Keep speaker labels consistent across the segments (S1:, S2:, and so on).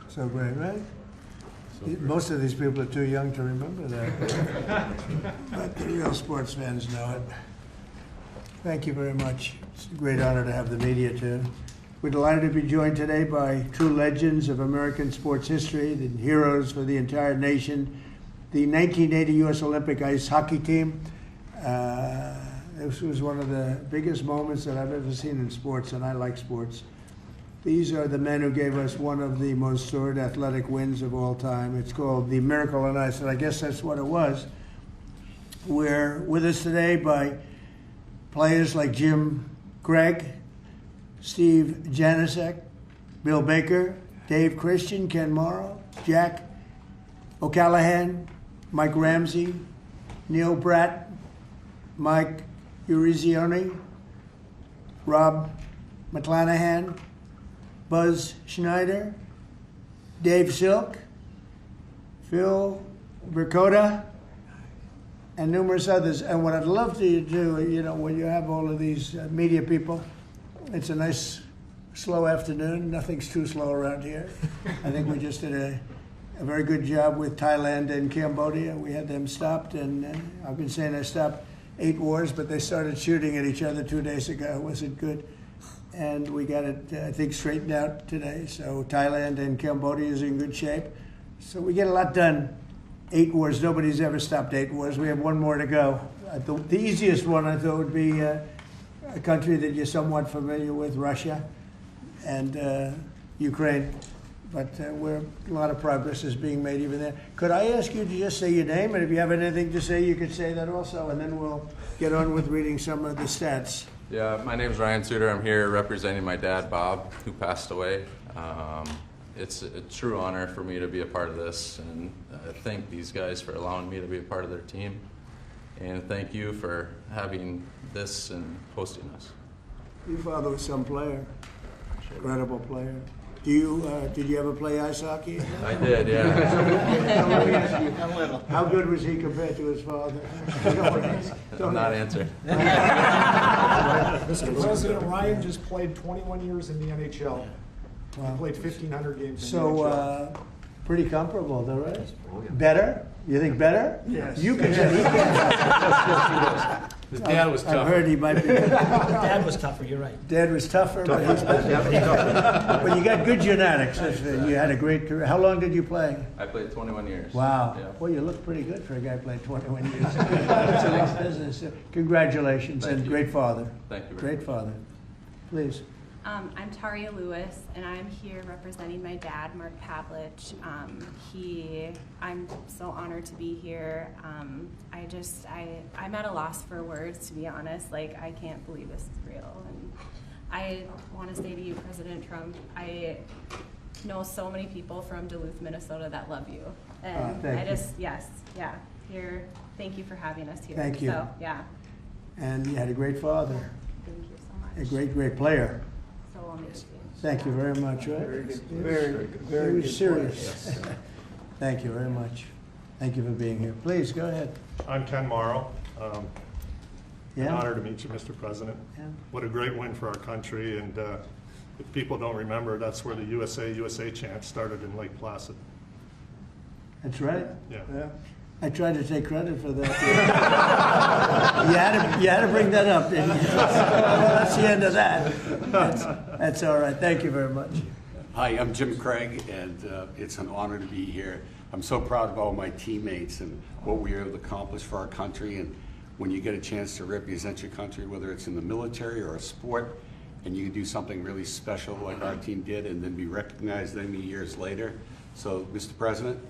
S1: So great, right? Most of these people are too young to remember that. But the real sports fans know it. Thank you very much. It's a great honor to have the media too. We're delighted to be joined today by true legends of American sports history, the heroes for the entire nation, the 1980 U.S. Olympic ice hockey team. This was one of the biggest moments that I've ever seen in sports, and I like sports. These are the men who gave us one of the most storied athletic wins of all time. It's called the Miracle on Ice, and I guess that's what it was. We're with us today by players like Jim Gregg, Steve Janicek, Bill Baker, Dave Christian, Ken Morrow, Jack O'Callahan, Mike Ramsey, Neil Bratt, Mike Urizioni, Rob McClanahan, Buzz Schneider, Dave Silk, Phil Bercoda, and numerous others. And what I'd love to do, you know, when you have all of these media people, it's a nice, slow afternoon. Nothing's too slow around here. I think we just did a very good job with Thailand and Cambodia. We had them stopped, and I've been saying I stopped 8 wars, but they started shooting at each other 2 days ago. Was it good? And we got it, I think, straightened out today. So Thailand and Cambodia is in good shape. So we get a lot done. 8 wars. Nobody's ever stopped 8 wars. We have one more to go. The easiest one, I thought, would be a country that you're somewhat familiar with, Russia and Ukraine. But a lot of progress is being made even there. Could I ask you to just say your name? And if you have anything to say, you could say that also. And then we'll get on with reading some of the stats.
S2: Yeah, my name is Ryan Suter. I'm here representing my dad, Bob, who passed away. It's a true honor for me to be a part of this, and I thank these guys for allowing me to be a part of their team. And thank you for having this and hosting us.
S1: Your father was some player, incredible player. Did you ever play ice hockey?
S2: I did, yeah.
S1: How good was he compared to his father?
S2: Don't not answer.
S3: Mr. President, Ryan just played 21 years in the NHL.
S1: Wow.
S3: He played 1,500 games in the
S1: So,
S3: NHL.
S1: pretty comparable though, right? Better? You think better?
S3: Yes.
S1: You can say he can.
S4: His dad was tougher.
S1: I've heard he might be.
S5: Dad was tougher, you're right.
S1: Dad was tougher, but he's better. But you got good genetics. You had a great career. How long did you play?
S2: I played 21 years.
S1: Wow.
S2: Yeah.
S1: Well, you look pretty good for a guy who played 21 years. It's a nice business. Congratulations.
S2: Thank
S1: and
S2: you.
S1: Great father.
S2: Thank you.
S1: Great father. Please.
S6: I'm Taria Lewis, and I'm here representing my dad, Mark Pavlich. I'm so honored to be here. I'm at a loss for words, to be honest. Like, I can't believe this is real. And I want to say to you, President Trump, I know so many people from Duluth, Minnesota that love you. And thank you for having us here.
S1: Thank you.
S6: So, yeah.
S1: And you had a great father,
S6: Thank you so much.
S1: a great player.
S6: So amazing.
S1: Thank you very much. Right? Very serious. Thank you very much. Thank you for being here. Please go ahead.
S7: I'm Ken Morrow. An
S1: Yeah.
S7: honor to meet you, Mr. President.
S1: Yeah.
S7: What a great win for our country, and if people don't remember, that's where the USA chant started in Lake Placid.
S1: That's right.
S7: Yeah.
S1: I tried to take credit for that. you had to bring that up, didn't you? That's the end of that. That's all right. Thank you very much.
S4: Hi, I'm Jim Craig, and it's an honor to be here. I'm so proud of all my teammates and what we were able to accomplish for our country. And when you get a chance to represent your country, whether it's in the military or a sport, and you do something really special like our team did and then be recognized many years later. So, Mr. President,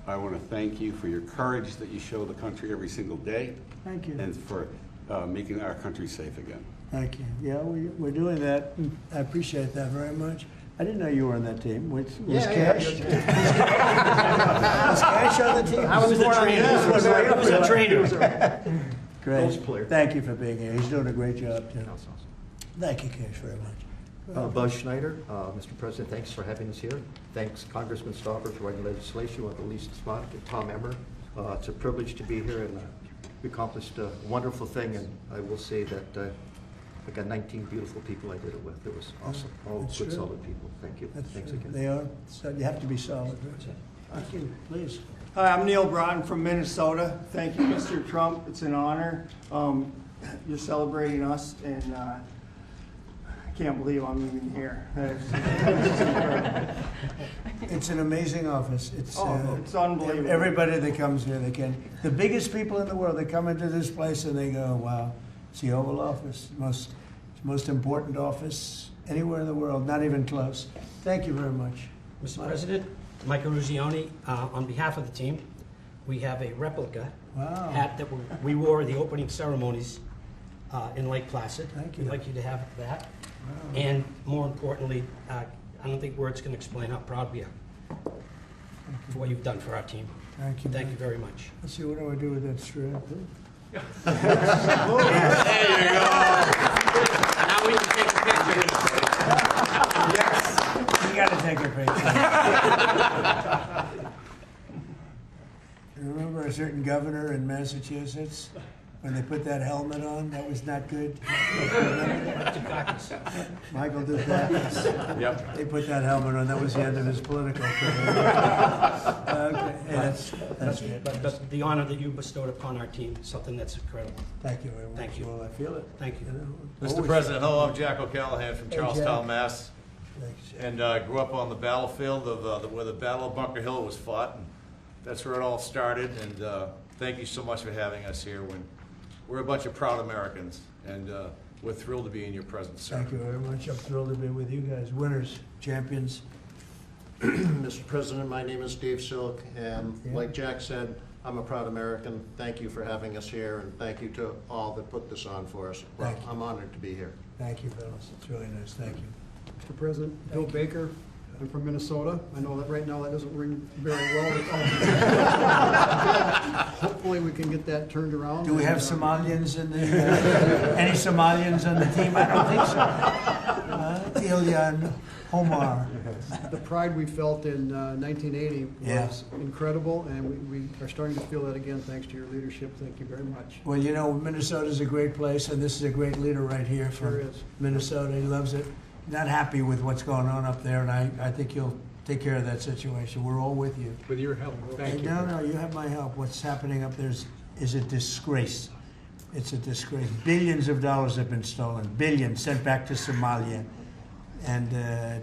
S4: I want to thank you for your courage that you show the country every single day.
S1: Thank you.
S4: And for making our country safe again.
S1: Thank you. Yeah, we're doing that. I appreciate that very much. I didn't know you were on that team. Was Cash? Was Cash on the team?
S5: I was the trainer. I was a trainer.
S1: Great. Thank you for being here. He's doing a great job, too. Thank you, Cash, very much.
S8: Buzz Schneider, Mr. President, thanks for having us here. Thanks, Congressman Stopper, for writing legislation with the least spot, and Tom Emmer. It's a privilege to be here, and we accomplished a wonderful thing, and I will say that I got 19 beautiful people I did it with. It was awesome. All
S1: That's
S8: good,
S1: true.
S8: solid people. Thank you.
S1: That's
S8: Thanks
S1: true.
S8: again.
S1: They are, so you have to be solid. Right? Thank you, please.
S9: Hi, I'm Neil Broughton from Minnesota. Thank you, Mr. Trump. It's an honor. You're celebrating us, and I can't believe I'm even here. It's incredible.
S1: It's an amazing office.
S9: It's unbelievable.
S1: Everybody that comes here, they can. The biggest people in the world, they come into this place and they go, "Wow, it's the Oval Office, most important office anywhere in the world, not even close." Thank you very much.
S5: Mr. President, Michael Ruzioni, on behalf of the team, we have a replica
S1: Wow.
S5: hat that we wore at the opening ceremonies in Lake Placid.
S1: Thank you.
S5: We'd like you to have that.
S1: Wow.
S5: And more importantly, I don't think words can explain how proud we are for what you've done for our team.
S1: Thank you.
S5: Thank you very much.
S1: Let's see, what do I do with that strap?
S5: Now we can take a picture.
S1: You gotta take a picture. You remember a certain governor in Massachusetts, when they put that helmet on? That was not good. Michael Dukakis.
S2: Yep.
S1: They put that helmet on, that was the end of his political career. Okay, hey, that's good.
S5: But the honor that you bestowed upon our team is something that's incredible.
S1: Thank you very much.
S5: Thank you.
S1: Well, I feel it.
S5: Thank you.
S1: know,
S10: Mr.
S1: always-
S10: President, hello, I'm Jack O'Callahan from
S1: Hey,
S10: Charlestown,
S1: Jack.
S10: Mass.
S1: Thanks, Jack.
S10: And grew up on the battlefield of where the Battle of Bunker Hill was fought. And that's where it all started. And thank you so much for having us here. We're a bunch of proud Americans, and we're thrilled to be in your presence, sir.
S1: Thank you very much. I'm thrilled to be with you guys. Winners, champions.
S11: Mr. President, my name is Dave Silk, and
S1: Yeah.
S11: like Jack said, I'm a proud American. Thank you for having us here, and thank you to all that put this on for us. Well,
S1: Thank you.
S11: I'm honored to be here.
S1: Thank you, fellas. It's really nice. Thank you.
S12: Mr. President, Bill Baker, I'm from Minnesota. I know that right now that doesn't ring very well. Hopefully we can get that turned around.
S1: Do we have Somalians in the, any Somalians on the team? I don't think so. Ilyan Omar.
S12: The pride we felt in 1980
S1: Yeah.
S12: was incredible, and we are starting to feel that again thanks to your leadership. Thank you very much.
S1: Well, you know, Minnesota's a great place, and this is a great leader right here from
S12: Sure is.
S1: Minnesota. He loves it. Not happy with what's going on up there, and I think you'll take care of that situation. We're all with you.
S3: With your help, thank you.
S1: No, you have my help. What's happening up there is a disgrace. It's a disgrace. Billions of dollars have been stolen. Billions sent back to Somalia. And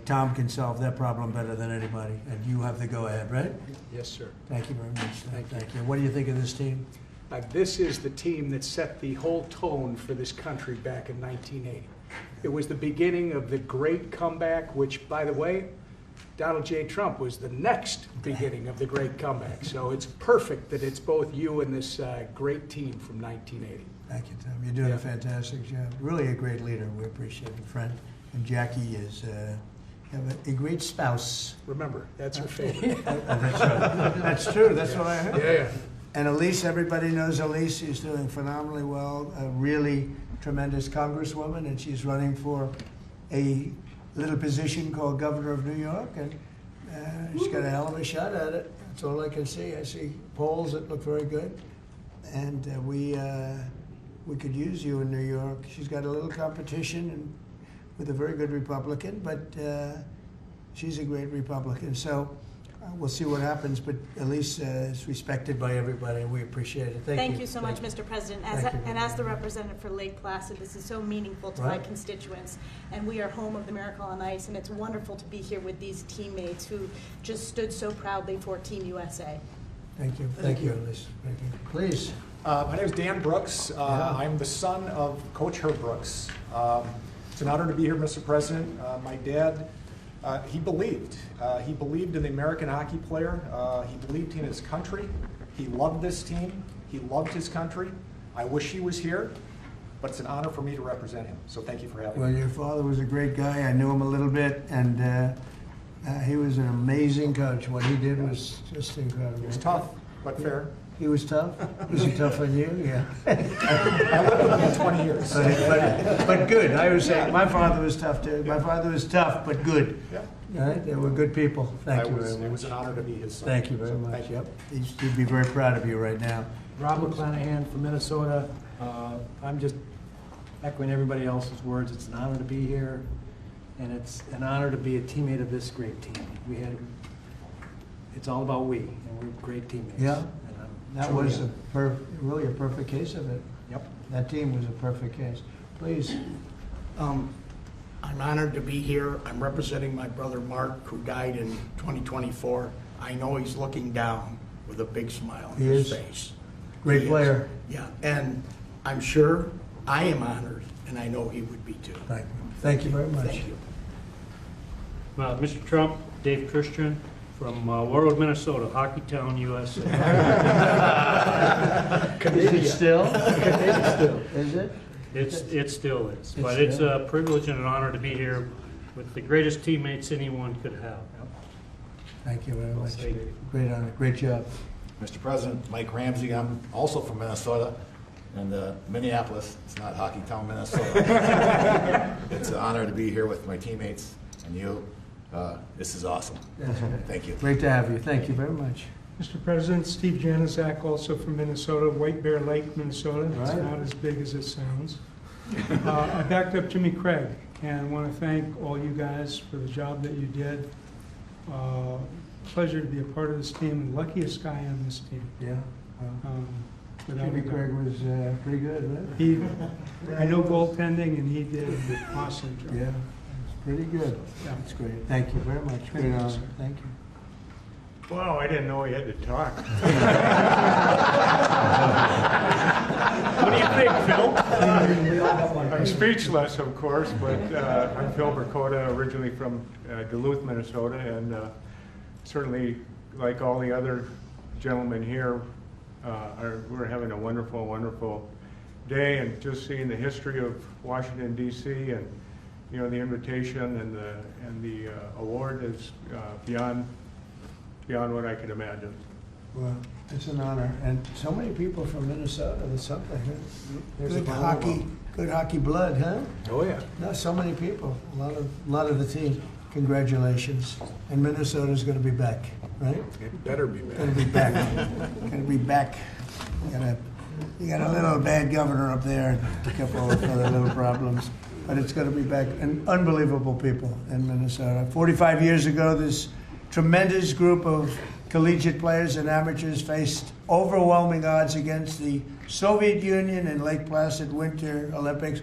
S1: Tom can solve that problem better than anybody. And you have the go-ahead, right?
S3: Yes, sir.
S1: Thank you very much. Thank you. What do you think of this team?
S3: This is the team that set the whole tone for this country back in 1980. It was the beginning of the great comeback, which, by the way, Donald J. Trump was the next beginning of the great comeback. So it's perfect that it's both you and this great team from 1980.
S1: Thank you, Tom. You're doing
S3: Yeah.
S1: a fantastic job. Really a great leader. We appreciate it, friend. And Jackie is have a great spouse.
S3: Remember, that's her favorite.
S1: That's right. That's true. That's what I heard.
S3: Yeah.
S1: And Elise, everybody knows Elise. She's doing phenomenally well. A really tremendous congresswoman, and she's running for a little position called governor of New York, and she's got a hell of a shot at it. That's all I can see. I see polls that look very good, and we could use you in New York. She's got a little competition and with a very good Republican, but she's a great Republican. So we'll see what happens, but Elise is respected by everybody, and we appreciate it.
S13: Thank you so much, Mr. President.
S1: Thank you.
S13: And as the representative for Lake Placid, this is so meaningful to my
S1: Right.
S13: constituents. And we are home of the Miracle on Ice, and it's wonderful to be here with these teammates who just stood so proudly for Team USA.
S1: Thank you. Thank you, Elise. Thank you. Please.
S3: My name is Dan Brooks. I'm the son of Coach Herb Brooks. It's an honor to be here, Mr. President. My dad, he believed. He believed in the American hockey player. He believed in his country. He loved this team. He loved his country. I wish he was here, but it's an honor for me to represent him. So thank you for having
S1: Well,
S3: me.
S1: your father was a great guy. I knew him a little bit, and he was an amazing coach. What he did was just incredible.
S3: He was tough, but fair.
S1: He was tough? Was he tough on you? Yeah.
S3: I lived with him in 20 years.
S1: But good. I was saying, my father was tough too. My father was tough, but good.
S3: Yeah.
S1: All right? They were good people. Thank you very
S3: It was
S1: much.
S3: an honor to be his son.
S1: Thank you very
S3: So
S1: much.
S3: thank you.
S1: Yep. He'd be very proud of you right now.
S14: Rob McClanahan from Minnesota. I'm just echoing everybody else's words, it's an honor to be here, and it's an honor to be a teammate of this great team. It's all about we, and we're great teammates.
S1: Yeah,
S14: And
S1: that was really a perfect case of it.
S14: Yep.
S1: That team was a perfect case. Please.
S15: I'm honored to be here. I'm representing my brother Mark, who died in 2024. I know he's looking down with a big smile on his face.
S1: Great player.
S15: Yeah, and I'm sure I am honored, and I know he would be too.
S1: Thank you very much.
S15: Thank you.
S16: Mr. Trump, Dave Christian from Warwood, Minnesota, Hockeytown, USA.
S1: Is it still? Is it?
S16: It still is. But it's a privilege and an honor to be here with the greatest teammates anyone could have.
S1: Thank you very much. Great honor. Great job.
S17: Mr. President, Mike Ramsey, I'm also from Minnesota, and Minneapolis. It's not Hockeytown, Minnesota. It's an honor to be here with my teammates and you. This is awesome. Thank you.
S1: Great to have you. Thank you very much.
S18: Mr. President, Steve Januzak, also from Minnesota, White Bear Lake, Minnesota. It's
S1: Right.
S18: not as big as it sounds. I backed up Jimmy Craig, and want to thank all you guys for the job that you did. Pleasure to be a part of this team, and luckiest guy on this team.
S1: Yeah.
S18: Without
S1: Jimmy
S18: a doubt.
S1: Craig was pretty good, right?
S18: I know goaltending, and he did an awesome job.
S1: Yeah, it's pretty good.
S18: Yeah.
S1: That's great. Thank you very much.
S18: Thank
S1: Great
S18: you,
S1: honor.
S18: sir.
S1: Thank you.
S19: Wow, I didn't know he had to talk.
S16: What do you think, Phil?
S19: I'm speechless, of course, but I'm Phil Burkota, originally from Duluth, Minnesota, and certainly, like all the other gentlemen here, we're having a wonderful, wonderful day, and just seeing the history of Washington, D.C., and the invitation and the award is beyond what I could imagine.
S1: Well, it's an honor, and so many people from Minnesota. There's something. There's good hockey blood, huh?
S19: Oh yeah.
S1: No, so many people. A lot of the team. Congratulations. And Minnesota's going to be back, right?
S19: It better be back.
S1: Going to be back. Going to be back. You got a little bad governor up there, a couple of other little problems, but it's going to be back. And unbelievable people in Minnesota. 45 years ago, this tremendous group of collegiate players and amateurs faced overwhelming odds against the Soviet Union in Lake Placid Winter Olympics.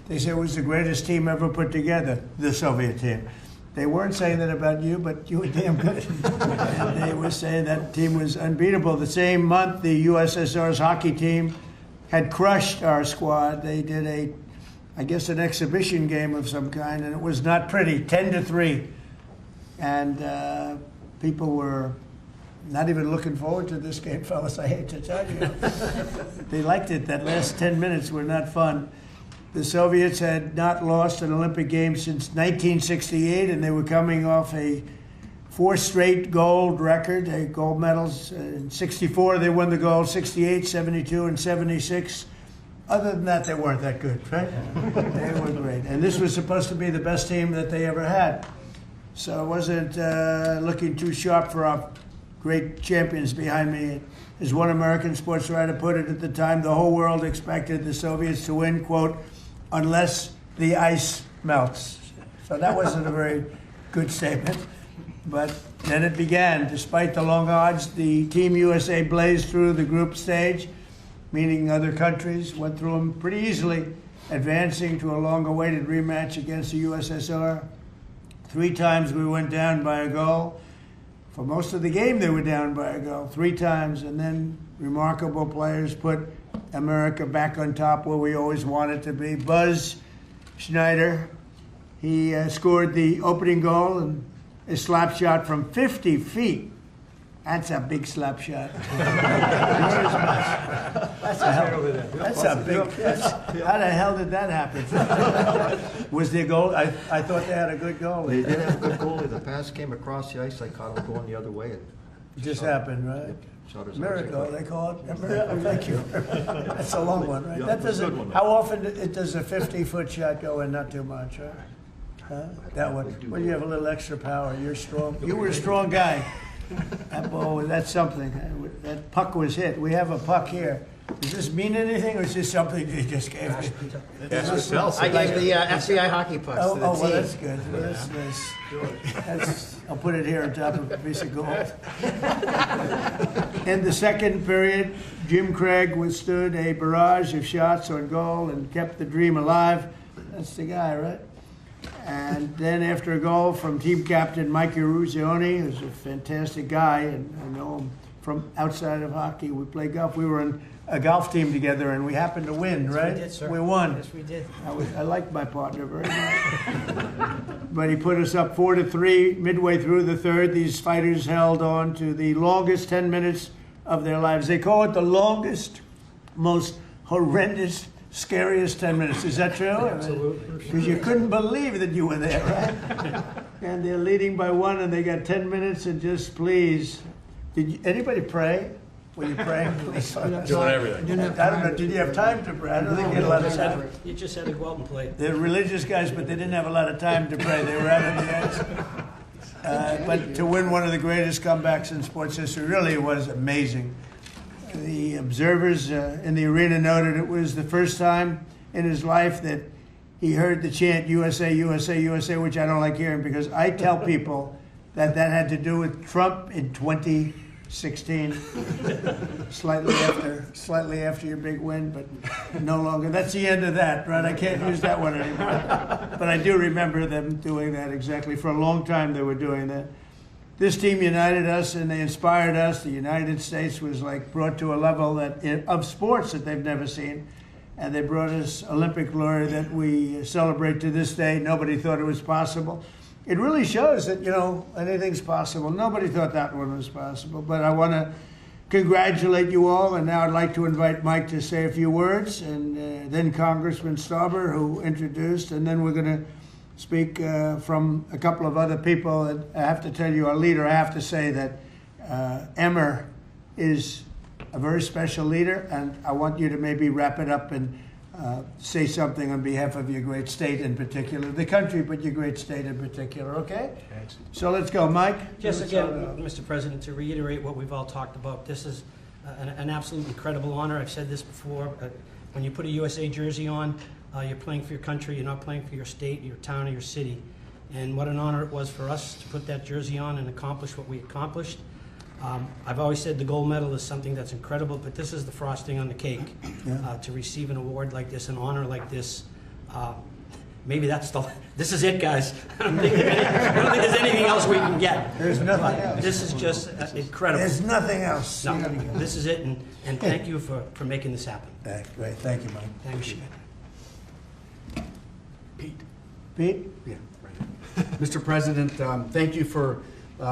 S1: They said it was the greatest team ever put together, the Soviet team. They weren't saying that about you, but you were damn good. And they were saying that team was unbeatable. The same month, the USSR's hockey team had crushed our squad. They did an exhibition game of some kind, and it was not pretty, 10-3. And people were not even looking forward to this game, fellas, I hate to tell you. They liked it. That last 10 minutes were not fun. The Soviets had not lost an Olympic game since 1968, and they were coming off a 4 straight gold record, gold medals. In 64, they won the gold, 68, 72, and 76. Other than that, they weren't that good, right? They were great. And this was supposed to be the best team that they ever had. So it wasn't looking too sharp for our great champions behind me. As one American sports writer put it at the time, the whole world expected the Soviets to win, quote, unless the ice melts. So that wasn't a very good statement. But then it began. Despite the long odds, the Team USA blazed through the group stage, meaning other countries went through them pretty easily, advancing to a long-awaited rematch against the USSR. 3 times we went down by a goal. For most of the game, they were down by a goal 3 times, and then remarkable players put America back on top where we always wanted to be. Buzz Schneider, he scored the opening goal and a slap shot from 50 feet. That's a big slap shot. How the hell did that happen? Was their goal? I thought they had a good goalie.
S8: They did have a good goalie. The pass came across the ice. I caught him going the other way.
S1: It just happened, right? Miracle, they call it. A miracle. Thank you. That's a long one, right? That doesn't. How often does a 50-foot shot go in? Not too much, right? Huh? That one. Well, you have a little extra power. You're strong. You were a strong guy. That ball, that's something. That puck was hit. We have a puck here. Does this mean anything, or is this something you just gave me?
S11: Ask yourself.
S20: I gave the FBI hockey pucks to the
S1: Well,
S20: team.
S1: that's good. Well, that's nice. I'll put it here on top of a piece of gold. In the second period, Jim Craig withstood a barrage of shots on goal and kept the dream alive. That's the guy, right? And then after a goal from team captain Mikey Ruzioni, who's a fantastic guy, and I know him from outside of hockey. We played golf. We were in a golf team together, and we happened to win,
S20: Yes,
S1: right?
S20: we did, sir.
S1: We won.
S20: Yes, we did.
S1: I liked my partner very much. But he put us up 4-3 midway through the third. These fighters held on to the longest 10 minutes of their lives. They call it the longest, most horrendous, scariest 10 minutes. Is that true?
S5: Absolutely.
S1: Because you couldn't believe that you were there, right? And they're leading by 1, and they got 10 minutes, and just please. Anybody pray? Were you praying?
S2: Doing everything.
S1: I don't know. Did you have time to pray? I don't think you had a lot of time.
S5: You just had to go out and play.
S1: They're religious guys, but they didn't have a lot of time to pray. They were out on the ice. But to win one of the greatest comebacks in sports history really was amazing. The observers in the arena noted it was the first time in his life that he heard the chant USA, USA, USA, which I don't like hearing because I tell people that had to do with Trump in 2016, slightly after your big win, but no longer. That's the end of that, right? I can't use that one anymore. But I do remember them doing that exactly. For a long time they were doing that. This team united us and they inspired us. The United States was like brought to a level of sports that they've never seen. And they brought us Olympic glory that we celebrate to this day. Nobody thought it was possible. It really shows that, anything's possible. Nobody thought that one was possible. But I want to congratulate you all, and now I'd like to invite Mike to say a few words, and then Congressman Stauber, who introduced, and then we're going to speak from a couple of other people. And I have to tell you, our leader, I have to say that Emmer is a very special leader, and I want you to maybe wrap it up and say something on behalf of your great state in particular, the country, but your great state in particular, okay? So let's go, Mike.
S5: Just again, Mr. President, to reiterate what we've all talked about, this is an absolutely incredible honor. I've said this before. When you put a USA jersey on, you're playing for your country. You're not playing for your state, your town, or your city. And what an honor it was for us to put that jersey on and accomplish what we accomplished. I've always said the gold medal is something that's incredible, but this is the frosting on the cake. To receive an award like this, an honor like this, maybe this is it, guys. I don't think there's anything else we can get.
S1: There's nothing else.
S5: This is just incredible.
S1: There's nothing else.
S5: No, this is it, and thank you for making this happen.
S1: Great, thank you, Mike.
S5: Thank you.
S1: Pete?
S21: Yeah. Mr. President, thank you for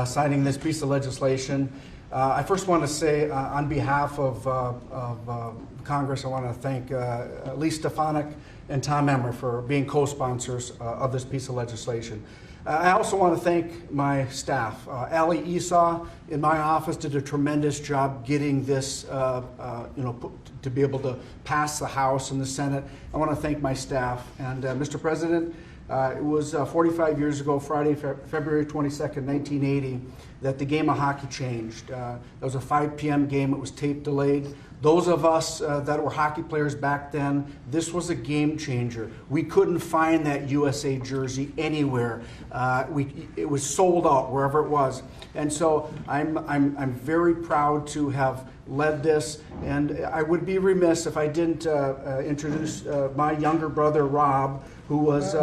S21: signing this piece of legislation. I first want to say, on behalf of Congress, I want to thank Lee Stefanik and Tom Emmer for being co-sponsors of this piece of legislation. I also want to thank my staff. Ali Esau in my office did a tremendous job getting this, to be able to pass the House and the Senate. I want to thank my staff. And Mr. President, it was 45 years ago, Friday, February 22nd, 1980, that the game of hockey changed. That was a 5 p.m. game. It was tape delayed. Those of us that were hockey players back then, this was a game changer. We couldn't find that USA jersey anywhere. It was sold out wherever it was. And so I'm very proud to have led this, and I would be remiss if I didn't introduce my younger brother Rob, who was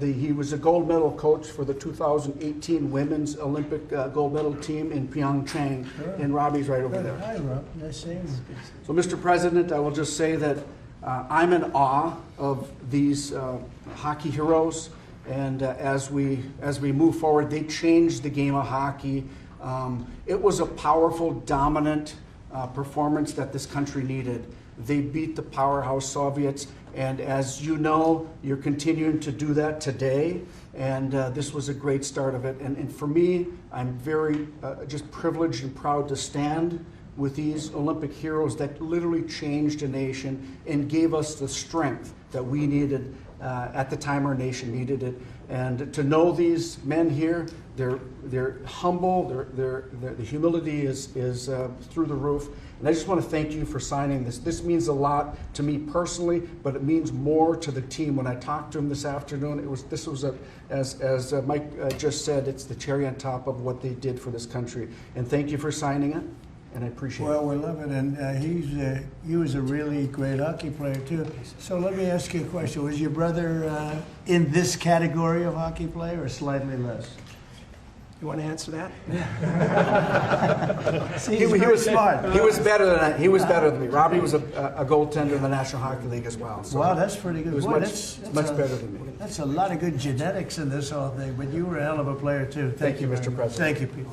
S21: he was a gold medal coach for the 2018 Women's Olympic gold medal team in Pyeongchang, and Robbie's right over there.
S1: Hi, Rob. Nice seeing you.
S21: So, Mr. President, I will just say that I'm in awe of these hockey heroes, and as we move forward, they changed the game of hockey. It was a powerful, dominant performance that this country needed. They beat the powerhouse Soviets, and as you know, you're continuing to do that today, and this was a great start of it. And for me, I'm very just privileged and proud to stand with these Olympic heroes that literally changed a nation and gave us the strength that we needed at the time our nation needed it. And to know these men here, they're humble, the humility is through the roof. And I just want to thank you for signing this. This means a lot to me personally, but it means more to the team. When I talked to him this afternoon, this was as Mike just said, it's the cherry on top of what they did for this country. And thank you for signing it, and I appreciate it.
S1: Well, we love it, and he was a really great hockey player too. So let me ask you a question: was your brother in this category of hockey player, or slightly less?
S3: You want to answer that?
S1: See, he was smart.
S21: He was better than me. Robbie was a goaltender in the National Hockey League as well. So
S1: wow, that's pretty good.
S21: He was
S1: Boy,
S21: much better than me.
S1: That's a lot of good genetics in this whole thing. But you were a hell of a player too.
S21: Thank you, Mr. President.
S1: Thank you, Pete.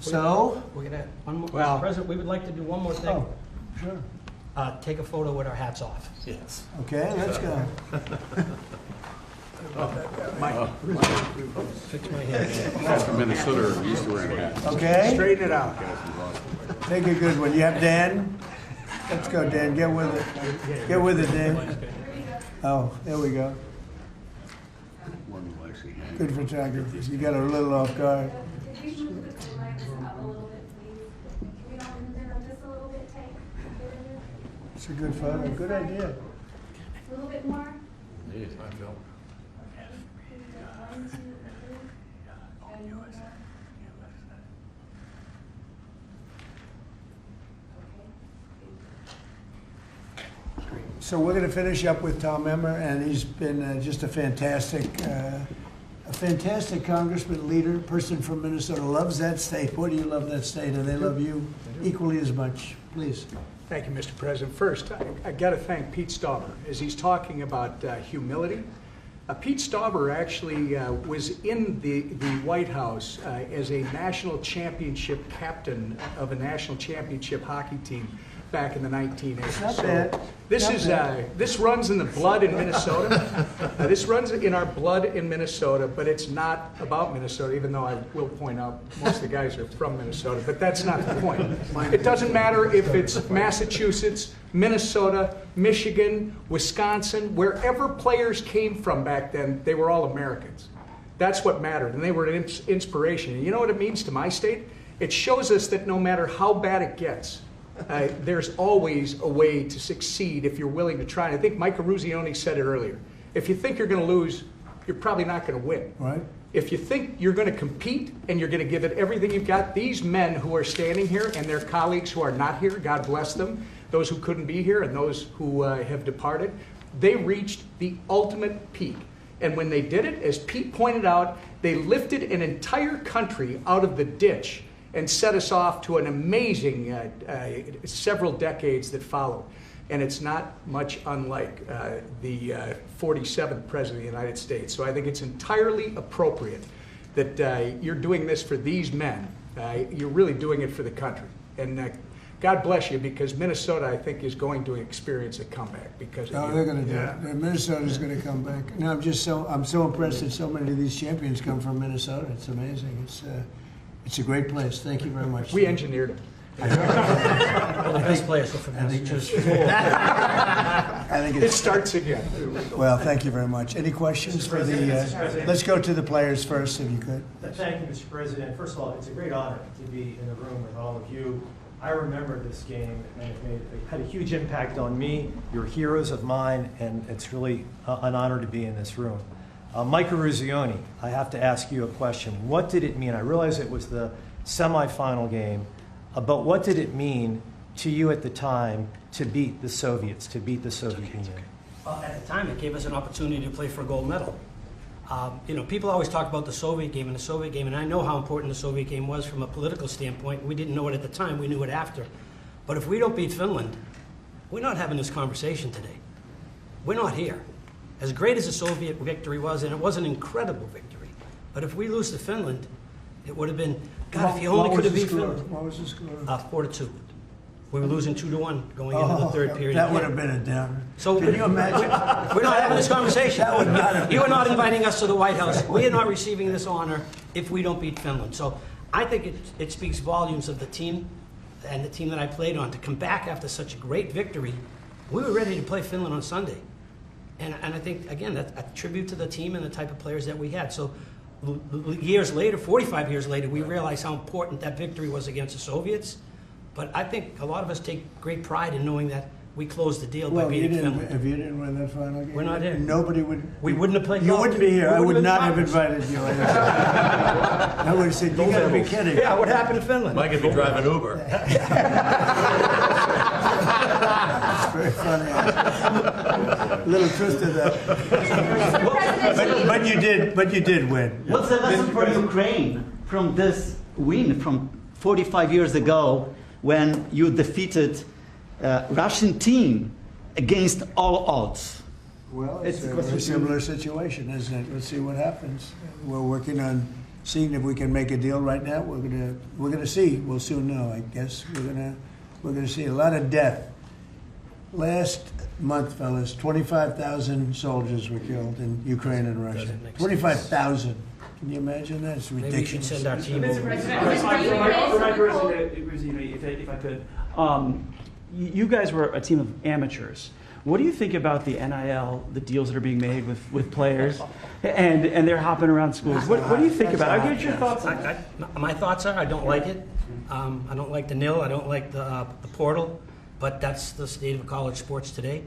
S1: So
S5: we're gonna one more. Mr. President, we would like to do one more thing.
S1: Oh, sure.
S5: Take a photo with our hats off.
S10: Yes.
S1: Okay, let's go.
S5: Fix my hair.
S4: From Minnesota are used to wearing hats.
S1: Okay.
S3: Straighten it out.
S1: Take a good one. You have Dan? Let's go, Dan. Get with it. Get with it, Dan. Oh, there we go. Good photography. You got a little off guard. It's a good photo. Good idea.
S6: A little bit more.
S10: Indeed, I feel.
S1: So we're going to finish up with Tom Emmer, and he's been just a fantastic congressman, leader, person from Minnesota. Loves that state. Boy, do you love that state, and they love you equally as much. Please.
S22: Thank you, Mr. President. First, I got to thank Pete Stauber as he's talking about humility. Pete Stauber actually was in the White House as a national championship captain of a national championship hockey team back in the 1980s.
S1: Not bad.
S22: This runs in the blood in Minnesota. This runs in our blood in Minnesota, but it's not about Minnesota, even though I will point out most of the guys are from Minnesota, but that's not the point. It doesn't matter if it's Massachusetts, Minnesota, Michigan, Wisconsin, wherever players came from back then, they were all Americans. That's what mattered, and they were an inspiration. And you know what it means to my state? It shows us that no matter how bad it gets, there's always a way to succeed if you're willing to try. And I think Mike Eruzione said it earlier. If you think you're going to lose, you're probably not going to win.
S1: Right.
S22: If you think you're going to compete and you're going to give it everything you've got, these men who are standing here and their colleagues who are not here, God bless them, those who couldn't be here and those who have departed, they reached the ultimate peak. And when they did it, as Pete pointed out, they lifted an entire country out of the ditch and set us off to an amazing several decades that followed. And it's not much unlike the 47th President of the United States. So I think it's entirely appropriate that you're doing this for these men. You're really doing it for the country. And God bless you, because Minnesota, I think, is going to experience a comeback because of you.
S1: They're going to do it. Minnesota's going to come back. No, I'm so impressed that so many of these champions come from Minnesota. It's amazing. It's a great place. Thank you very much.
S22: We engineered it.
S5: Well, the best players are from Massachusetts.
S1: I think
S22: it starts again.
S1: Well, thank you very much. Any questions for the? Let's go to the players first, if you could.
S23: Thank you, Mr. President. First of all, it's a great honor to be in the room with all of you. I remember this game, and it had a huge impact on me. You're heroes of mine, and it's really an honor to be in this room. Mike Eruzione, I have to ask you a question. What did it mean? I realize it was the semifinal game, but what did it mean to you at the time to beat the Soviets, to beat the Soviet Union?
S5: At the time, it gave us an opportunity to play for a gold medal. People always talk about the Soviet game, and I know how important the Soviet game was from a political standpoint. We didn't know it at the time, we knew it after. But if we don't beat Finland, we're not having this conversation today. We're not here. As great as the Soviet victory was, and it was an incredible victory, but if we lose to Finland, it would have been, God, if you only could have beat Finland.
S1: What was the score?
S5: 4-2. We were losing 2-1 going into the third period.
S1: That would have been a downer.
S5: So
S1: can you imagine?
S5: We're not having this conversation.
S1: That would not have
S5: You are not inviting us to the White House. We are not receiving this honor if we don't beat Finland. So I think it speaks volumes of the team and the team that I played on to come back after such a great victory. We were ready to play Finland on Sunday. And I think, again, that's a tribute to the team and the type of players that we had. So years later, 45 years later, we realize how important that victory was against the Soviets. But I think a lot of us take great pride in knowing that we closed the deal by beating Finland.
S1: If you didn't win that final game,
S5: We're not here.
S1: Nobody would.
S5: We wouldn't have played.
S1: You wouldn't be here. I would not have
S5: invited.
S1: invited you. I would have said, "You got to be kidding."
S5: Yeah, what happened to Finland?
S10: Mike could be driving Uber.
S1: That's very funny. A little truth to that. But you did win.
S7: What's the lesson for Ukraine from this win from 45 years ago when you defeated Russian team against all odds?
S1: Well, it's a very similar situation, isn't it? Let's see what happens. We're working on seeing if we can make a deal right now. We're gonna see. We'll soon know, I guess. We're gonna see a lot of death. Last month, fellas, 25,000 soldiers were killed in Ukraine and Russia. 25,000. Can you imagine that? It's ridiculous.
S5: Maybe we should send our team over.
S9: For my person, if I could, you guys were a team of amateurs. What do you think about the NIL, the deals that are being made with players, and they're hopping around schools? What do you think about it? I'll get your thoughts on it.
S5: My thoughts are I don't like it. I don't like the nil. I don't like the portal. But that's the state of college sports today,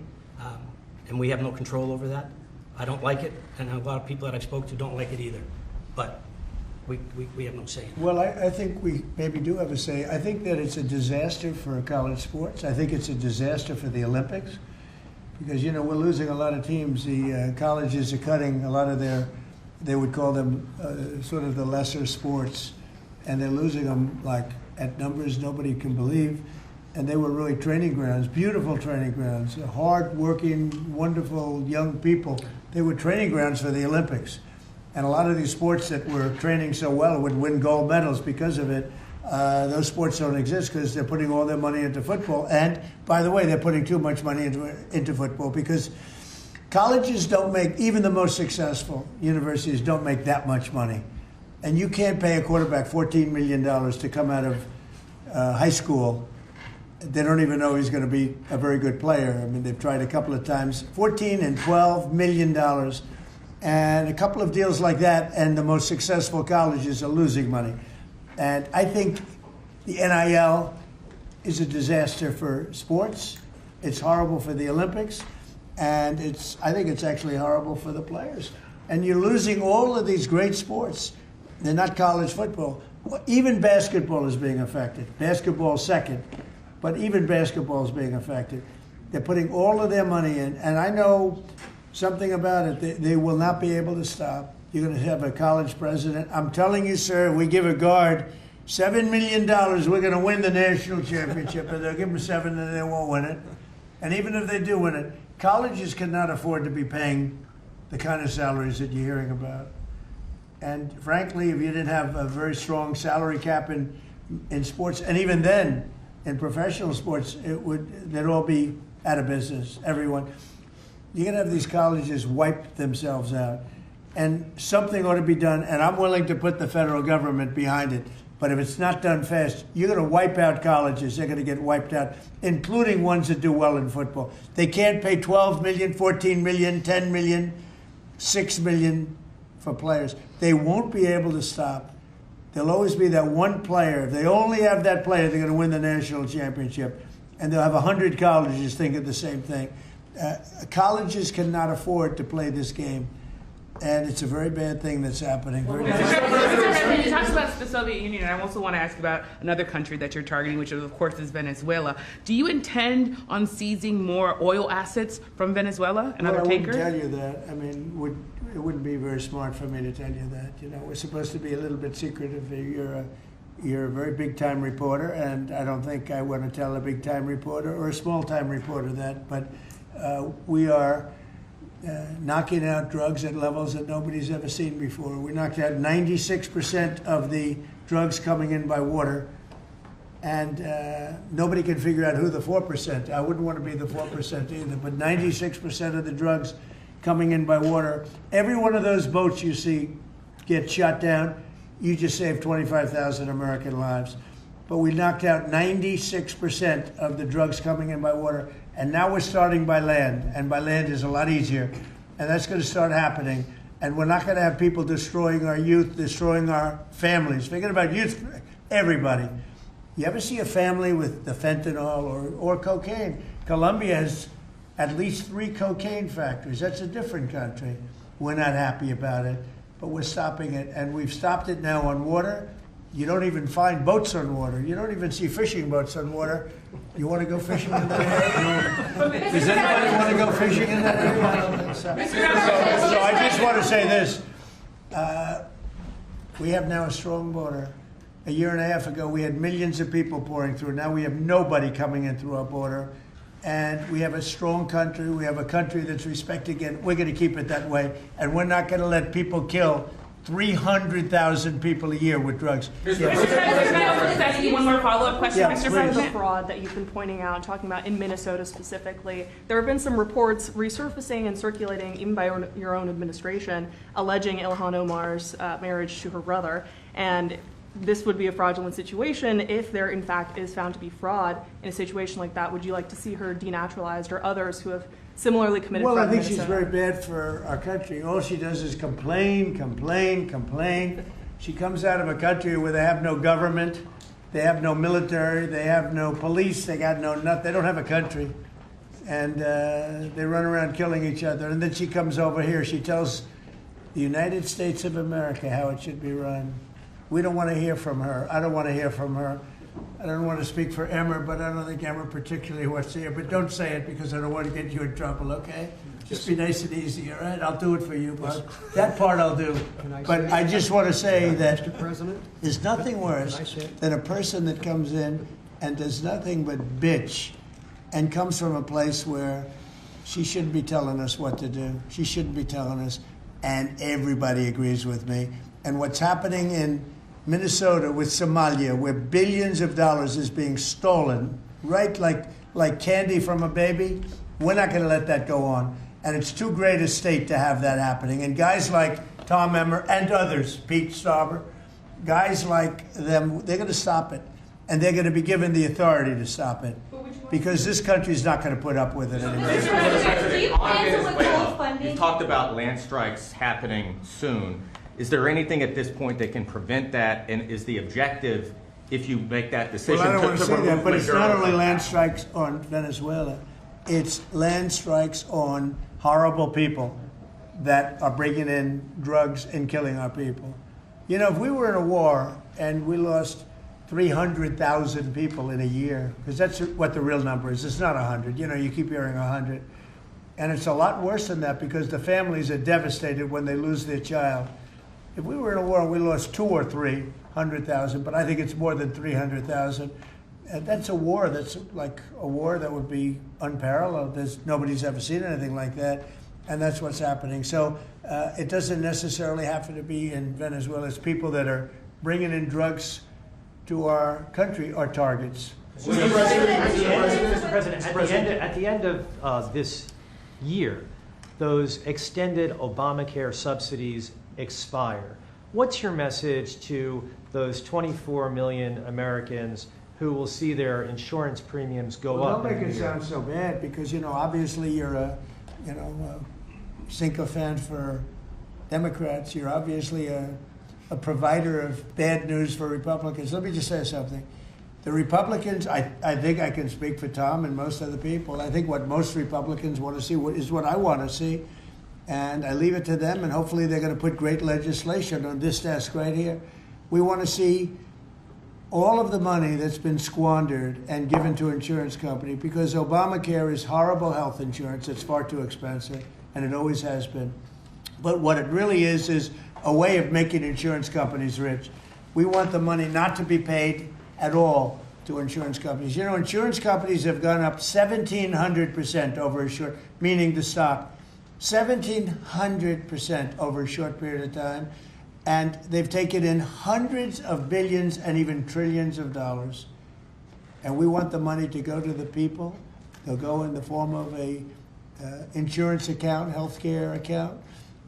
S5: and we have no control over that. I don't like it, and a lot of people that I've spoke to don't like it either. But we have no say.
S1: Well, I think we maybe do have a say. I think that it's a disaster for college sports. I think it's a disaster for the Olympics because, you know, we're losing a lot of teams. The colleges are cutting a lot of they would call them sort of the lesser sports, and they're losing them like at numbers nobody can believe. And they were really training grounds, beautiful training grounds, hard-working, wonderful young people. They were training grounds for the Olympics. And a lot of these sports that were training so well would win gold medals because of it. Those sports don't exist because they're putting all their money into football. And, by the way, they're putting too much money into football because colleges don't make, even the most successful universities don't make that much money. And you can't pay a quarterback $14 million to come out of high school. They don't even know he's going to be a very good player. I mean, they've tried a couple of times. $14 and $12 million. And a couple of deals like that, and the most successful colleges are losing money. And I think the NIL is a disaster for sports. It's horrible for the Olympics. And I think it's actually horrible for the players. And you're losing all of these great sports. They're not college football. Even basketball is being affected. Basketball second. But even basketball is being affected. They're putting all of their money in. And I know something about it. They will not be able to stop. You're going to have a college president. I'm telling you, sir, we give a guard $7 million. We're going to win the national championship. And they'll give them $7 and they won't win it. And even if they do win it, colleges cannot afford to be paying the kind of salaries that you're hearing about. And frankly, if you didn't have a very strong salary cap in sports, and even then, in professional sports, they'd all be out of business, everyone. You're going to have these colleges wipe themselves out. And something ought to be done, and I'm willing to put the federal government behind it. But if it's not done fast, you're going to wipe out colleges. They're going to get wiped out, including ones that do well in football. They can't pay $12 million, $14 million, $10 million, $6 million for players. They won't be able to stop. There'll always be that one player. If they only have that player, they're going to win the national championship. And they'll have 100 colleges thinking the same thing. Colleges cannot afford to play this game. And it's a very bad thing that's happening.
S12: Mr. President, you talked about the Soviet Union, and I also want to ask about another country that you're targeting, which of course is Venezuela. Do you intend on seizing more oil assets from Venezuela and other tankers?
S1: I wouldn't tell you that. I mean, it wouldn't be very smart for me to tell you that. You know, we're supposed to be a little bit secretive. You're a very big-time reporter, and I don't think I want to tell a big-time reporter or a small-time reporter that. But we are knocking out drugs at levels that nobody's ever seen before. We knocked out 96% of the drugs coming in by water, and nobody can figure out who the 4%. I wouldn't want to be the 4% either, but 96% of the drugs coming in by water. Every one of those boats you see get shot down, you just saved 25,000 American lives. But we knocked out 96% of the drugs coming in by water. And now we're starting by land, and by land is a lot easier. And that's going to start happening. And we're not going to have people destroying our youth, destroying our families. Thinking about youth, everybody. You ever see a family with the fentanyl or cocaine? Colombia has at least 3 cocaine factories. That's a different country. We're not happy about it, but we're stopping it. And we've stopped it now on water. You don't even find boats on water. You don't even see fishing boats on water. You want to go fishing in that area? Does anybody want to go fishing in that area? I don't think so. So I just want to say this. We have now a strong border. A year and a half ago, we had millions of people pouring through. Now we have nobody coming in through our border. And we have a strong country. We have a country that's respected, and we're going to keep it that way. And we're not going to let people kill 300,000 people a year with drugs.
S12: Mr. President, can I just ask you one more follow-up question,
S1: Yeah,
S12: Mr.
S1: please.
S12: President?
S13: The fraud that you've been pointing out, talking about in Minnesota specifically. There have been some reports resurfacing and circulating, even by your own administration, alleging Ilhan Omar's marriage to her brother. And this would be a fraudulent situation if there, in fact, is found to be fraud. In a situation like that, would you like to see her denaturalized or others who have similarly committed fraud?
S1: Well, I think
S13: in
S1: she's
S13: Minnesota?
S1: very bad for our country. All she does is complain, complain, complain. She comes out of a country where they have no government, they have no military, they have no police, they got no nothing. They don't have a country. And they run around killing each other. And then she comes over here. She tells the United States of America how it should be run. We don't want to hear from her. I don't want to hear from her. I don't want to speak for Emmer, but I don't think Emmer particularly wants to hear. But don't say it because I don't want to get you in trouble, okay? Just be nice and easy, all right? I'll do it for you, Bob. That part I'll do. But I just want to say that there's nothing worse than a person that comes in and does nothing but bitch and comes from a place where she shouldn't be telling us what to do. She shouldn't be telling us. And everybody agrees with me. And what's happening in Minnesota with Somalia, where billions of dollars is being stolen, right, like candy from a baby, we're not going to let that go on. And it's too great a state to have that happening. And guys like Tom Emmer and others, Pete Stauber, guys like them, they're going to stop it. And they're going to be given the authority to stop it. Because this country's not going to put up with it anymore.
S6: Do you plan to withhold funding?
S14: You talked about land strikes happening soon. Is there anything at this point that can prevent that? And is the objective, if you make that decision,
S1: Well, I don't want to say that, but it's not only land
S14: land
S1: strikes on Venezuela. It's land strikes on horrible people that are bringing in drugs and killing our people. You know, if we were in a war and we lost 300,000 people in a year, because that's what the real number is. It's not 100. You know, you keep hearing 100. And it's a lot worse than that because the families are devastated when they lose their child. If we were in a war and we lost 200,000 or 300,000, but I think it's more than 300,000, that's a war that's like a war that would be unparalleled. Nobody's ever seen anything like that, and that's what's happening. So it doesn't necessarily have to be in Venezuela. It's people that are bringing in drugs to our country are targets.
S15: Mr. President, at the end of this year, those extended Obamacare subsidies expire. What's your message to those 24 million Americans who will see their insurance premiums go up?
S1: Don't make it sound so bad because, you know, obviously you're a sycophant for Democrats. You're obviously a provider of bad news for Republicans. Let me just say something. The Republicans, I think I can speak for Tom and most other people. I think what most Republicans want to see is what I want to see. And I leave it to them, and hopefully they're going to put great legislation on this desk right here. We want to see all of the money that's been squandered and given to insurance companies because Obamacare is horrible health insurance. It's far too expensive, and it always has been. But what it really is a way of making insurance companies rich. We want the money not to be paid at all to insurance companies. You know, insurance companies have gone up 1,700% over a short, meaning the stock. 1,700% over a short period of time, and they've taken in hundreds of billions and even trillions of dollars. And we want the money to go to the people. They'll go in the form of a insurance account, healthcare account,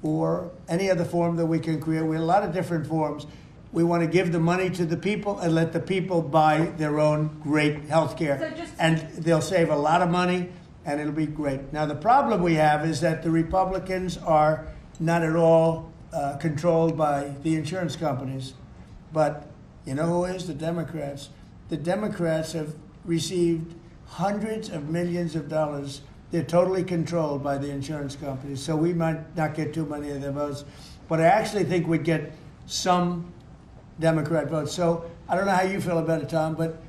S1: or any other form that we can create. We have a lot of different forms. We want to give the money to the people and let the people buy their own great healthcare. And they'll save a lot of money. and it'll be great. Now, the problem we have is that the Republicans are not at all controlled by the insurance companies. But you know who is? The Democrats. The Democrats have received hundreds of millions of dollars. They're totally controlled by the insurance companies. So we might not get too many of their votes. But I actually think we'd get some Democrat votes. So I don't know how you feel about it, Tom, but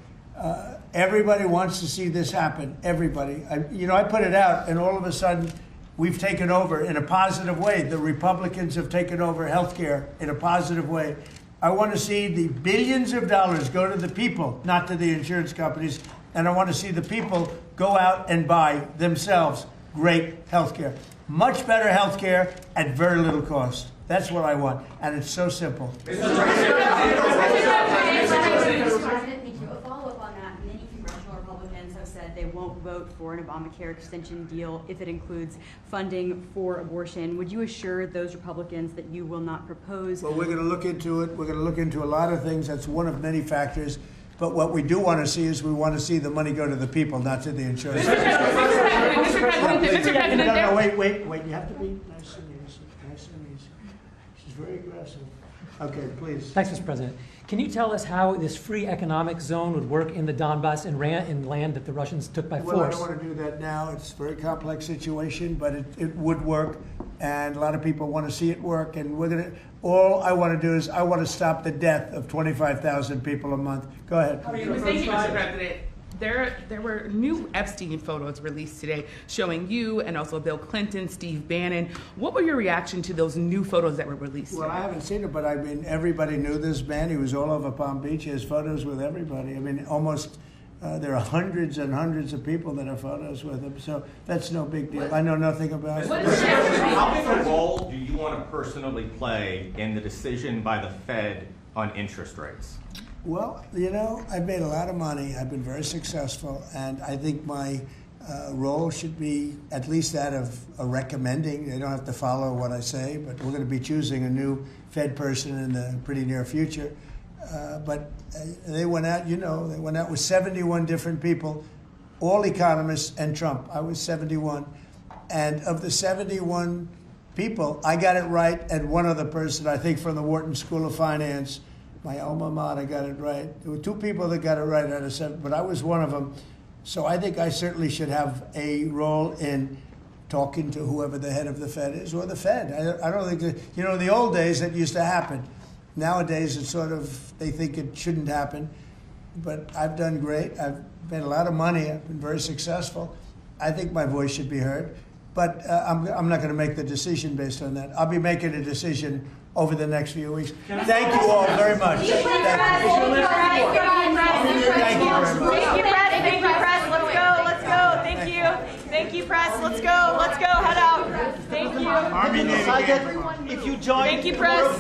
S1: everybody wants to see this happen. Everybody. I put it out, and all of a sudden, we've taken over in a positive way. The Republicans have taken over health care in a positive way. I want to see the billions of dollars go to the people, not to the insurance companies. And I want to see the people go out and buy themselves great health care. Much better health care at very little cost. That's what I want. And it's so simple.
S6: A follow-up on that, many congressional Republicans have said they won't vote for an Obamacare extension deal if it includes funding for abortion. Would you assure those Republicans that you will not propose?
S1: Well, we're going to look into it. We're going to look into a lot of things. That's one of many factors. But what we do want to see is we want to see the money go to the people, not to the insurance companies.
S12: Mr. President,
S1: No, wait. You have to be nice and easy. Nice and easy. She's very aggressive. Okay, please.
S16: Thanks, Mr. President. Can you tell us how this free economic zone would work in the Donbass in land that the Russians took by force?
S1: Well, I don't want to do that now. It's a very complex situation, but it would work, and a lot of people want to see it work. And all I want to do is I want to stop the death of 25,000 people a month. Go ahead.
S12: Thank you, Mr. President. There were new Epstein photos released today showing you and also Bill Clinton, Steve Bannon. What were your reaction to those new photos that were released today?
S1: Well, I haven't seen it, but I mean, everybody knew this man. He was all over Palm Beach. He has photos with everybody. I mean, almost there are hundreds and hundreds of people that have photos with him. So that's no big deal. I know nothing about it.
S14: How big a role do you want to personally play in the decision by the Fed on interest rates?
S1: Well, I've made a lot of money. I've been very successful, and I think my role should be at least that of recommending. They don't have to follow what I say, but we're going to be choosing a new Fed person in the pretty near future. But they went out, they went out with 71 different people, all economists and Trump. I was 71. And of the 71 people, I got it right, and one other person, I think from the Wharton School of Finance, my alma mater, got it right. There were two people that got it right out of 7, but I was one of them. So I think I certainly should have a role in talking to whoever the head of the Fed is, or the Fed. I don't think that, in the old days that used to happen. Nowadays it's sort of, they think it shouldn't happen. But I've done great. I've made a lot of money. I've been very successful. I think my voice should be heard. But I'm not going to make the decision based on that. I'll be making a decision over the next few weeks. Thank you all very much.
S6: Thank you, Press. Let's go. Thank you, Press. Let's go. Head out. Thank you.
S7: If you join,
S6: Thank you, Press.